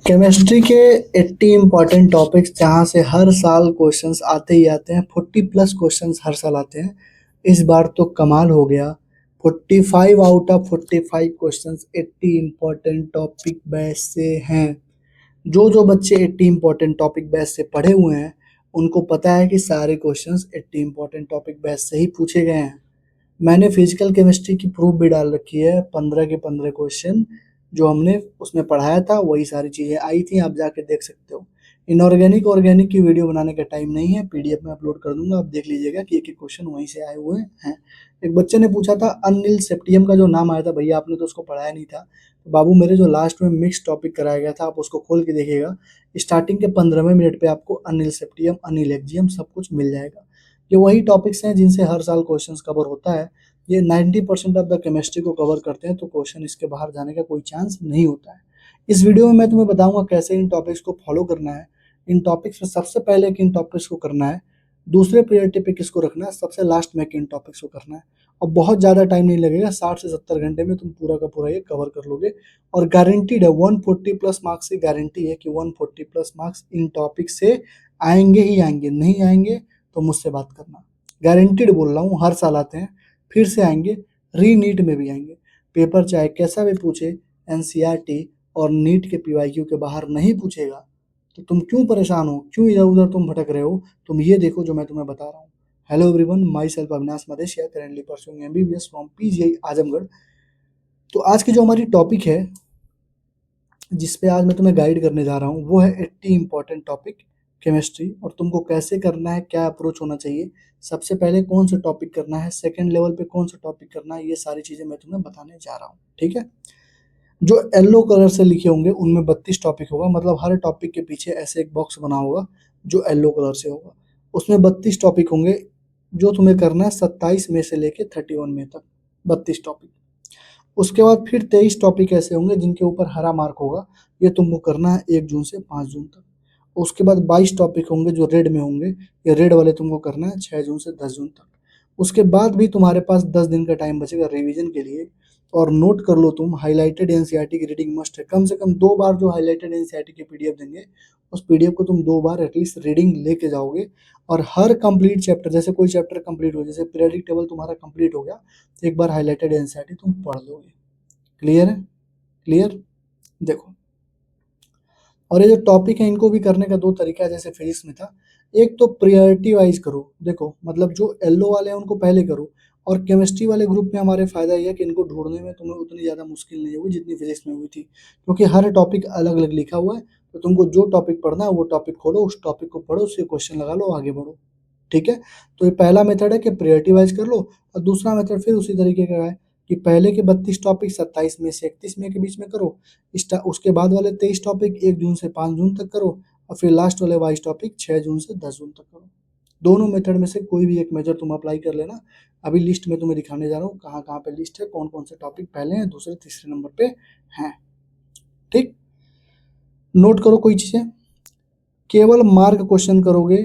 Chemistry के 80 important topics जहाँ से हर साल क्वेश्चंस आते ही आते हैं। 40+ क्वेश्चंस हर साल आते हैं। इस बार तो कमाल हो गया। 45 out of 45 questions 80 important topic batch से हैं। जो जो बच्चे 80 इम्पॉर्टेंट टॉपिक बैच से पढ़े हुए हैं उनको पता है कि सारे क्वेश्चंस 80 इम्पॉर्टेंट टॉपिक बैच से ही पूछे गए हैं। मैंने फिजिकल केमिस्ट्री की प्रूफ भी डाल रखी है। 15 के 15 क्वेश्चन जो हमने उसमें पढ़ाया था वही सारी चीजें आई थी, आप जाके देख सकते हो। इनऑर्गेनिक ऑर्गेनिक की वीडियो बनाने का टाइम नहीं है, पीडीएफ में अपलोड कर दूंगा, आप देख लीजिएगा कि एक एक क्वेश्चन वहीं से आए हुए हैं। एक बच्चे ने पूछा था अनिल सेप्टियम का जो नाम आया था, भैया आपने तो उसको पढ़ाया नहीं था। तो बाबू मेरे जो लास्ट में मिक्स टॉपिक कराया गया था आप उसको खोल के देखिएगा। स्टार्टिंग के 15वें मिनट पे आपको अनिल सेप्टियम अनिल एक्जियम सब कुछ मिल जाएगा। ये वही टॉपिक्स हैं जिनसे हर साल क्वेश्चंस कवर होता है। ये 90% ऑफ द केमिस्ट्री को कवर करते हैं, तो क्वेश्चन इसके बाहर जाने का कोई चांस नहीं होता है। इस वीडियो में मैं तुम्हें बताऊंगा कैसे इन टॉपिक्स को फॉलो करना है। इन टॉपिक्स में सबसे पहले किन टॉपिक्स को करना है, दूसरे प्रायोरिटी पे किसको रखना है, सबसे लास्ट में किन टॉपिक्स को करना है। और बहुत ज़्यादा टाइम नहीं लगेगा, 60 से 70 घंटे में तुम पूरा का पूरा ये कवर कर लोगे। और गारंटीड है 140+ मार्क्स की गारंटी है कि 140+ मार्क्स इन टॉपिक से आएंगे ही आएंगे। नहीं आएंगे तो मुझसे बात करना, गारंटीड बोल रहा हूँ। हर साल आते हैं, फिर से आएंगे, री नीट में भी आएंगे। पेपर चाहे कैसा भी पूछे, एनसीईआरटी और नीट के पीवाईक्यू के बाहर नहीं पूछेगा तो तुम क्यों परेशान हो, क्यों इधर उधर तुम भटक रहे हो। तुम ये देखो जो मैं तुम्हें बता रहा हूँ। Hello everyone, myself Avinash Madeshiya, currently pursuing MBBS from PGI Azamgarh. तो आज की जो हमारी टॉपिक है जिस पे आज मैं तुम्हें गाइड करने जा रहा हूँ वो है 80 इंपॉर्टेंट टॉपिक केमिस्ट्री, और तुमको कैसे करना है, क्या अप्रोच होना चाहिए, सबसे पहले कौन सा टॉपिक करना है, सेकंड लेवल पे कौन सा टॉपिक करना है, ये सारी चीजें मैं तुम्हें बताने जा रहा हूँ। ठीक है। जो येलो कलर से लिखे होंगे उनमें 32 टॉपिक होगा, मतलब हर टॉपिक के पीछे ऐसे एक बॉक्स बना होगा जो येलो कलर से होगा। उसमें 32 टॉपिक होंगे जो तुम्हें करना है 27 में से लेके 31 में तक, 32 टॉपिक। उसके बाद फिर 23 टॉपिक ऐसे होंगे जिनके ऊपर हरा मार्क होगा, ये तुमको करना है 1 जून से 5 जून तक। उसके बाद 22 टॉपिक होंगे जो रेड में होंगे, ये रेड वाले तुमको करना है 6 जून से 10 जून तक। उसके बाद भी तुम्हारे पास 10 दिन का टाइम बचेगा रिवीजन के लिए। और नोट कर लो तुम, हाईलाइटेड एनसीईआरटी की रीडिंग मस्ट है। कम से कम 2 बार जो हाईलाइटेड एनसीईआरटी की पीडीएफ देंगे उस पीडीएफ को तुम 2 बार एटलीस्ट रीडिंग लेके जाओगे। और हर कंप्लीट चैप्टर, जैसे कोई चैप्टर कंप्लीट हो, जैसे पीरियोडिक टेबल तुम्हारा कंप्लीट हो गया तो एक बार हाईलाइटेड एनसीईआरटी तुम पढ़ लोगे। क्लियर है? क्लियर? देखो, और ये जो टॉपिक है इनको भी करने का 2 तरीका है जैसे फिजिक्स में था। एक तो प्रायोरिटी वाइज करो, देखो मतलब जो येलो वाले हैं उनको पहले करो। और केमिस्ट्री वाले ग्रुप में हमारे फायदा ये है कि इनको ढूंढने में तुम्हें उतनी ज़्यादा मुश्किल नहीं होगी जितनी फिजिक्स में हुई थी, क्योंकि हर टॉपिक अलग अलग लिखा हुआ है। तो तुमको जो टॉपिक पढ़ना है वो टॉपिक खोलो, उस टॉपिक को पढ़ो, उससे क्वेश्चन लगा लो, आगे बढ़ो। ठीक है। तो ये पहला मेथड है कि प्रायोरिटी वाइज कर लो। और दूसरा मेथड फिर उसी तरीके का है कि पहले के 32 टॉपिक 27 में से 31 में के बीच में करो। उसके बाद वाले 23 टॉपिक 1 जून से 5 जून तक करो। और फिर लास्ट वाले 22 टॉपिक 6 जून से 10 जून तक करो। दोनों मेथड में से कोई भी एक मेथड तुम अप्लाई कर लेना। अभी लिस्ट में तुम्हें दिखाने जा रहा हूँ कहाँ कहाँ पे लिस्ट है, कौन कौन से टॉपिक पहले हैं, दूसरे तीसरे नंबर पे हैं। ठीक, नोट करो कोई चीज़ें। केवल मार्क क्वेश्चन करोगे,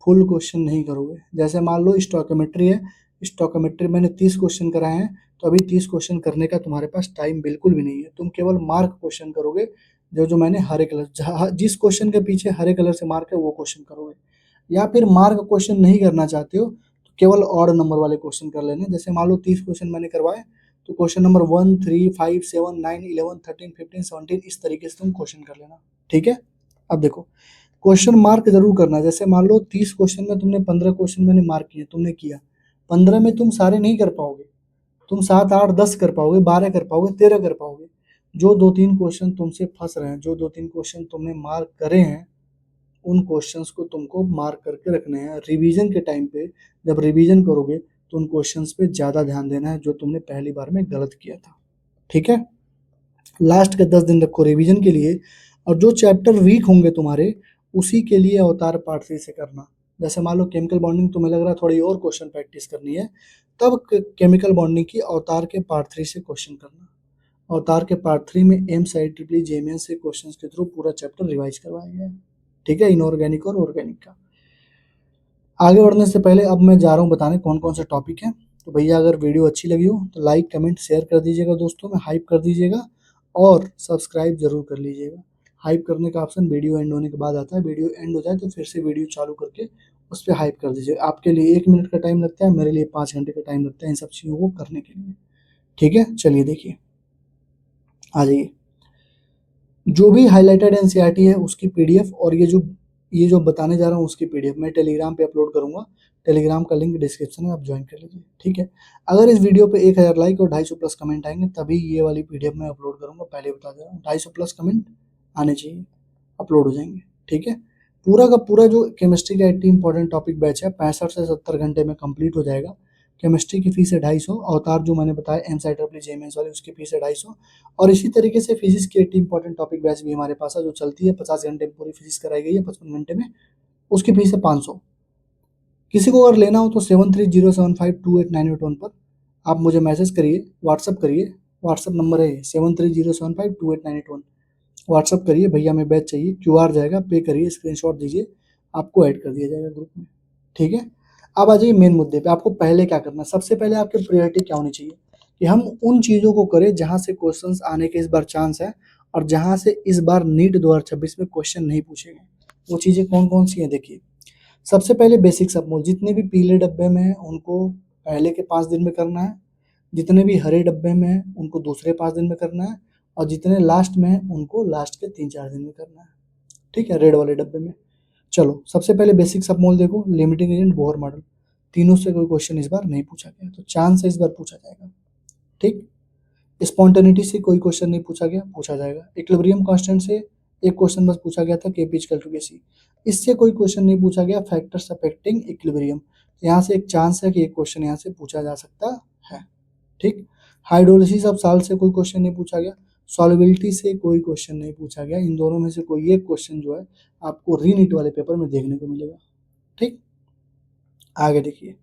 फुल क्वेश्चन नहीं करोगे। जैसे मान लो स्टोइकोमेट्री है, स्टोइकोमेट्री मैंने 30 क्वेश्चन कराए हैं, तो अभी 30 क्वेश्चन करने का तुम्हारे पास टाइम बिल्कुल भी नहीं है। तुम केवल मार्क क्वेश्चन करोगे, जो जो मैंने हरे कलर, जिस क्वेश्चन के पीछे हरे कलर से मार्क है वो क्वेश्चन करोगे। या फिर मार्क क्वेश्चन नहीं करना चाहते हो तो केवल ऑड नंबर वाले क्वेश्चन कर लेना। जैसे मान लो 30 क्वेश्चन मैंने करवाए, तो क्वेश्चन नंबर 1, 3, 5, 7, 9, 11, 13, 15, 17 इस तरीके से तुम क्वेश्चन कर लेना। ठीक है। अब देखो, क्वेश्चन मार्क जरूर करना। जैसे मान लो 30 क्वेश्चन में तुमने 15 क्वेश्चन मैंने मार्क किए, तुमने किया, 15 में तुम सारे नहीं कर पाओगे, तुम 7, 8, 10 कर पाओगे, 12 कर पाओगे, 13 कर पाओगे। जो 2-3 क्वेश्चन तुमसे फंस रहे हैं, जो 2-3 क्वेश्चन तुमने मार्क करे हैं, उन क्वेश्चंस को तुमको मार्क करके रखने हैं। रिवीजन के टाइम पे जब रिवीजन करोगे तो उन क्वेश्चंस पे ज़्यादा ध्यान देना है जो तुमने पहली बार में गलत किया था। ठीक है। लास्ट के 10 दिन रखो रिवीजन के लिए। और जो चैप्टर वीक होंगे तुम्हारे, उसी के लिए अवतार पार्ट 3 से करना। जैसे मान लो केमिकल बॉन्डिंग तुम्हें लग रहा है थोड़ी और क्वेश्चन प्रैक्टिस करनी है, तब केमिकल बॉन्डिंग की अवतार के पार्ट 3 से क्वेश्चन करना। अवतार के पार्ट 3 में एम्स IEEE जेईई से क्वेश्चंस के थ्रू पूरा चैप्टर रिवाइज करवाया गया है। ठीक है, इनऑर्गेनिक और ऑर्गेनिक का। आगे बढ़ने से पहले अब मैं जा रहा हूँ बताने कौन कौन से टॉपिक हैं। तो भैया अगर वीडियो अच्छी लगी हो तो लाइक कमेंट शेयर कर दीजिएगा, दोस्तों में हाइप कर दीजिएगा और सब्सक्राइब जरूर कर लीजिएगा। हाइप करने का ऑप्शन वीडियो एंड होने के बाद आता है। वीडियो एंड हो जाए तो फिर से वीडियो चालू करके उस पर हाइप कर दीजिए। आपके लिए 1 मिनट का टाइम लगता है, मेरे लिए 5 घंटे का टाइम लगता है इन सब चीज़ों को करने के लिए। ठीक है, चलिए देखिए, आ जाइए। जो भी हाइलाइटेड एनसीईआरटी है उसकी पीडीएफ और ये जो बताने जा रहा हूँ उसकी पीडीएफ मैं टेलीग्राम पे अपलोड करूंगा। टेलीग्राम का लिंक डिस्क्रिप्शन में आप ज्वाइन कर लीजिए। ठीक है, अगर इस वीडियो पे 1000 लाइक और 250 प्लस कमेंट आएंगे तभी ये वाली पीडीएफ मैं अपलोड करूंगा। पहले बता दे रहा हूँ, 250 प्लस कमेंट आने चाहिए, अपलोड हो जाएंगे। ठीक है, पूरा का पूरा जो केमिस्ट्री का 80 इंपॉर्टेंट टॉपिक बैच है 65 से 70 घंटे में कंप्लीट हो जाएगा। केमिस्ट्री की फीस है 250, अवतार जो मैंने बताया एनसीईआरटी जेएमएस वाली उसकी फीस है 250। और इसी तरीके से फिजिक्स की 80 इंपॉर्टेंट टॉपिक बैच भी हमारे पास है जो चलती है 50 घंटे में पूरी फिजिक्स कराई गई है 55 घंटे में, उसकी फीस है 500। किसी को अगर लेना हो तो 7307528981 पर आप मुझे मैसेज करिए, व्हाट्सअप करिए। व्हाट्सअप नंबर है 7307528981। व्हाट्सअप करिए, भैया हमें बैच चाहिए, क्यूआर जाएगा, पे करिए, स्क्रीनशॉट दीजिए, आपको ऐड कर दिया जाएगा ग्रुप में। ठीक है, अब आ जाइए मेन मुद्दे पे। आपको पहले क्या करना है, सबसे पहले आपकी प्रायोरिटी क्या होनी चाहिए कि हम उन चीज़ों को करें जहाँ से क्वेश्चंस आने के इस बार चांस है और जहाँ से इस बार नीट 2026 में क्वेश्चन नहीं पूछे गए। वो चीज़ें कौन कौन सी हैं देखिए। सबसे पहले बेसिक सबमोल, जितने भी पीले डब्बे में हैं उनको पहले के 5 दिन में करना है, जितने भी हरे डब्बे में हैं उनको दूसरे 5 दिन में करना है, और जितने लास्ट में हैं उनको लास्ट के 3-4 दिन में करना है। ठीक है, रेड वाले डब्बे में। चलो सबसे पहले बेसिक सबमोल देखो, लिमिटिंग एजेंट, बोहर मॉडल, तीनों से कोई क्वेश्चन इस बार नहीं पूछा गया तो चांस है इस बार पूछा जाएगा। ठीक, स्पॉन्टेनिटी से कोई क्वेश्चन नहीं पूछा गया, पूछा जाएगा। इक्विलिब्रियम कांस्टेंट से एक क्वेश्चन बस पूछा गया था, केपी इक्वल टू केसी, इससे कोई क्वेश्चन नहीं पूछा गया। फैक्टर्स अफेक्टिंग इक्विलिब्रियम, यहाँ से एक चांस है कि एक क्वेश्चन यहाँ से पूछा जा सकता है। ठीक, हाइड्रोलिसिस ऑफ साल्ट से कोई क्वेश्चन नहीं पूछा गया, सॉल्युबिलिटी से कोई क्वेश्चन नहीं पूछा गया। इन दोनों में से कोई एक क्वेश्चन जो है आपको रीनीट वाले पेपर में देखने को मिलेगा। ठीक, आगे देखिए,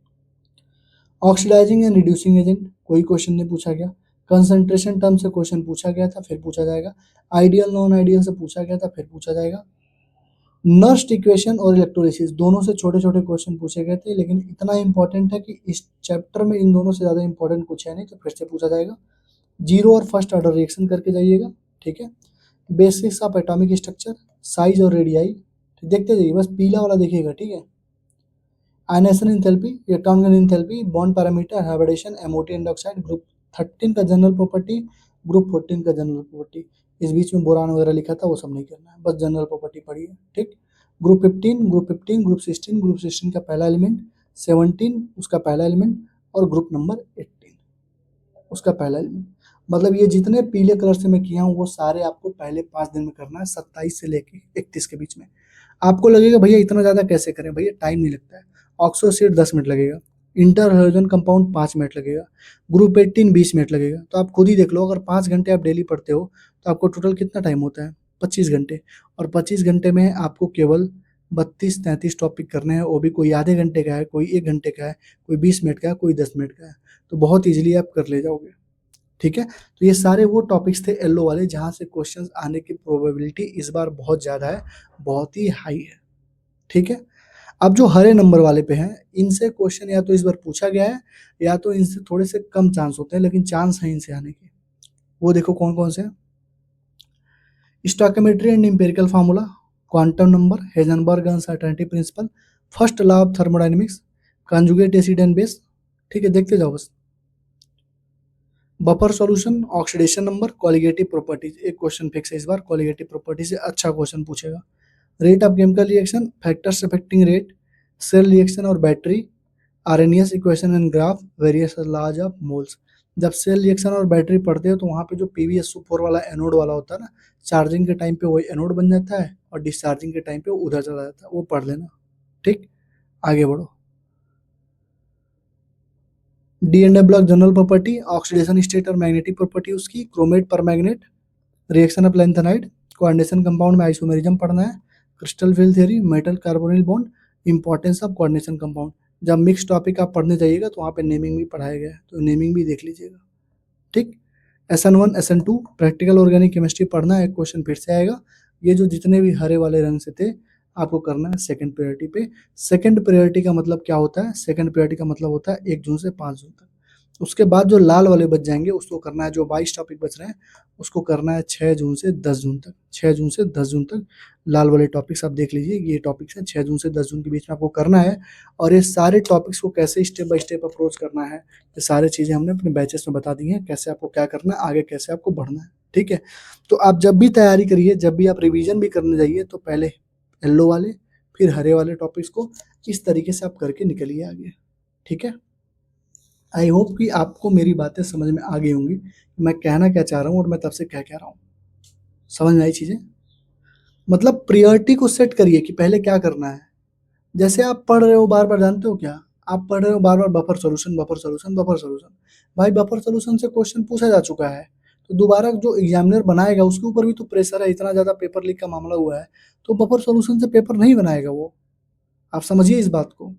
ऑक्सीडाइजिंग एंड रिड्यूसिंग एजेंट कोई क्वेश्चन नहीं पूछा गया। कंसंट्रेशन टर्म से क्वेश्चन पूछा गया था, फिर पूछा जाएगा। आइडियल नॉन आइडियल से पूछा गया था, फिर पूछा जाएगा। नर्स्ट इक्वेशन और इलेक्ट्रोलिसिस दोनों से छोटे छोटे क्वेश्चन पूछे गए थे, लेकिन इतना इंपॉर्टेंट है कि इस चैप्टर में इन दोनों से ज़्यादा इंपॉर्टेंट कुछ है नहीं, तो फिर से पूछा जाएगा। जीरो और फर्स्ट ऑर्डर रिएक्शन करके जाइएगा। ठीक है, basics of atomic structure, size और रेडियाई देखते जाइए, बस पीला वाला देखिएगा। ठीक है, ionisation enthalpy, electron enthalpy, bond parameter, hybridisation, MOT एंडोक्साइड, ग्रुप 13 का जनरल प्रॉपर्टी, ग्रुप 14 का जनरल प्रॉपर्टी। इस बीच में बोरान वगैरह लिखा था वो सब नहीं करना है, बस जनरल प्रॉपर्टी पढ़िए। ठीक, ग्रुप 16 का पहला एलिमेंट, 17 उसका पहला एलिमेंट, और ग्रुप नंबर 18 उसका पहला एलिमेंट। मतलब ये जितने पीले कलर से मैं किया हूँ वो सारे आपको पहले 5 दिन में करना है, 27 से लेके 31 के बीच में। आपको लगेगा भैया इतना ज़्यादा कैसे करें, भैया टाइम नहीं लगता है। ऑक्सोसिड 10 मिनट लगेगा, इंटर हाइड्रोजन कंपाउंड 5 मिनट लगेगा, ग्रुप 18 20 मिनट लगेगा। तो आप खुद ही देख लो, अगर 5 घंटे आप डेली पढ़ते हो तो आपको टोटल कितना टाइम होता है, 25 घंटे। और 25 घंटे में आपको केवल 32-33 टॉपिक करने हैं, वो भी कोई आधे घंटे का है, कोई 1 घंटे का है, कोई 20 मिनट का है, कोई 10 मिनट का है। तो बहुत ईजिली आप कर ले जाओगे। ठीक है, तो ये सारे वो टॉपिक्स थे येलो वाले जहाँ से क्वेश्चंस आने की प्रोबेबिलिटी इस बार बहुत ज़्यादा है, बहुत ही हाई है। ठीक है, अब जो हरे नंबर वाले पे हैं इनसे क्वेश्चन या तो इस बार पूछा गया है या तो इनसे थोड़े से कम चांस होते हैं, लेकिन चांस है इनसे आने के। वो देखो कौन कौन से हैं। Stoichiometry and empirical formula, quantum number, Heisenberg uncertainty principle, first law of thermodynamics, conjugate acid and base. ठीक है, देखते जाओ बस। Buffer solution, oxidation number, colligative properties, एक क्वेश्चन फिक्स है इस बार, कॉलिगेटिव प्रॉपर्टी से अच्छा क्वेश्चन पूछेगा। Rate of chemical reaction, factors affecting rate, cell reaction और battery, Arrhenius equation and graph, various laws of moles. जब सेल रिएक्शन और बैटरी पढ़ते हो तो वहाँ पे जो PbSO4 वाला एनोड वाला होता है ना, चार्जिंग के टाइम पे वही एनोड बन जाता है और डिस्चार्जिंग के टाइम पे उधर चला जाता है, वो पढ़ लेना। ठीक, आगे बढ़ो। D block general property, oxidation state और मैग्नेटिक प्रॉपर्टी उसकी, क्रोमेट पर magnet, reaction of lanthanide, coordination compound में आइसोमेरिज्म पढ़ना है, crystal field theory, metal carbonyl bond, importance of coordination compound. जब मिक्स टॉपिक आप पढ़ने जाइएगा तो वहाँ पे नेमिंग भी पढ़ाया गया है, तो नेमिंग भी देख लीजिएगा। ठीक, SN1 SN2 practical organic chemistry पढ़ना है, एक क्वेश्चन फिर से आएगा। ये जो जितने भी हरे वाले रंग से थे आपको करना है सेकंड प्रायोरिटी पे। सेकंड प्रायोरिटी का मतलब क्या होता है, सेकंड प्रायोरिटी का मतलब होता है 1 जून से 5 जून तक। उसके बाद जो लाल वाले बच जाएंगे उसको करना है, जो 22 टॉपिक बच रहे हैं उसको करना है 6 जून से 10 जून तक। 6 जून से 10 जून तक लाल वाले टॉपिक्स आप देख लीजिए, ये टॉपिक्स हैं 6 जून से 10 जून के बीच में आपको करना है। और ये सारे टॉपिक्स को कैसे स्टेप बाय स्टेप अप्रोच करना है, ये सारी चीज़ें हमने अपने बैचेस में बता दी हैं, कैसे आपको क्या करना है, आगे कैसे आपको बढ़ना है। ठीक है, तो आप जब भी तैयारी करिए, जब भी आप रिवीजन भी करने जाइए, तो पहले येलो वाले फिर हरे वाले टॉपिक्स को इस तरीके से आप करके निकलिए आगे। ठीक है, आई होप कि आपको मेरी बातें समझ में आ गई होंगी, मैं कहना क्या चाह रहा हूँ और मैं तब से क्या कह रहा हूँ। समझ में आई चीज़ें? मतलब प्रायोरिटी को सेट करिए कि पहले क्या करना है। जैसे आप पढ़ रहे हो बार-बार, जानते हो क्या? आप पढ़ रहे हो बार-बार buffer solution, buffer solution, buffer solution. भाई बफर सॉल्यूशन से क्वेश्चन पूछा जा चुका है, तो दोबारा जो एग्ज़ामिनर बनाएगा उसके ऊपर भी तो प्रेशर है, इतना ज़्यादा पेपर लीक का मामला हुआ है, तो बफर सॉल्यूशन से पेपर नहीं बनाएगा वो। आप समझिए इस बात को।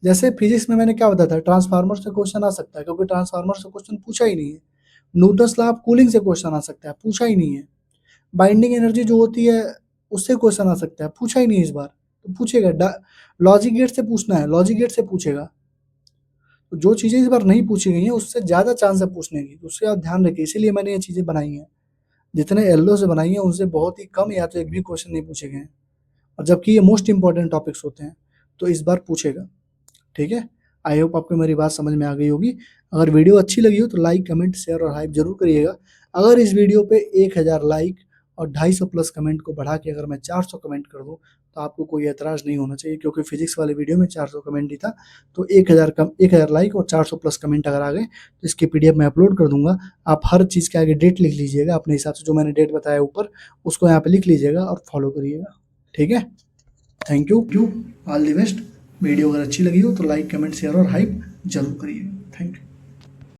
जैसे फिजिक्स में मैंने क्या बताया था, ट्रांसफार्मर से क्वेश्चन आ सकता है, क्योंकि ट्रांसफार्मर से क्वेश्चन पूछा ही नहीं है। न्यूटन्स लॉ ऑफ कूलिंग से क्वेश्चन आ सकता है, पूछा ही नहीं है। बाइंडिंग एनर्जी जो होती है उससे क्वेश्चन आ सकता है, पूछा ही नहीं इस बार, तो पूछेगा। लॉजिक गेट से पूछना है, लॉजिक गेट से पूछेगा। तो जो चीज़ें इस बार नहीं पूछी गई हैं उससे ज़्यादा चांस है पूछने की, तो उससे आप ध्यान रखिए, इसीलिए मैंने ये चीज़ें बनाई हैं। जितने येलो से बनाई हैं उनसे बहुत ही कम या तो एक भी क्वेश्चन नहीं पूछे गए हैं, और जबकि ये मोस्ट इंपॉर्टेंट टॉपिक्स होते हैं, तो इस बार पूछेगा। ठीक है, आई होप आपको मेरी बात समझ में आ गई होगी। अगर वीडियो अच्छी लगी हो तो लाइक, कमेंट, शेयर और हाइप जरूर करिएगा। अगर इस वीडियो पे 1000 लाइक और 250 प्लस कमेंट को बढ़ा के अगर मैं 400 कमेंट कर दूं, तो आपको कोई एतराज़ नहीं होना चाहिए, क्योंकि फिजिक्स वाले वीडियो में 400 कमेंट ही था। तो 1000 लाइक और 400 प्लस कमेंट अगर आ गए तो इसकी पीडीएफ मैं अपलोड कर दूंगा। आप हर चीज़ के आगे डेट लिख लीजिएगा अपने हिसाब से, जो मैंने डेट बताया ऊपर उसको यहाँ पे लिख लीजिएगा और फॉलो करिएगा। ठीक है, thank you, all the best. Video अगर अच्छी लगी हो तो लाइक, कमेंट, शेयर और हाइप जरूर करिए। Thank you.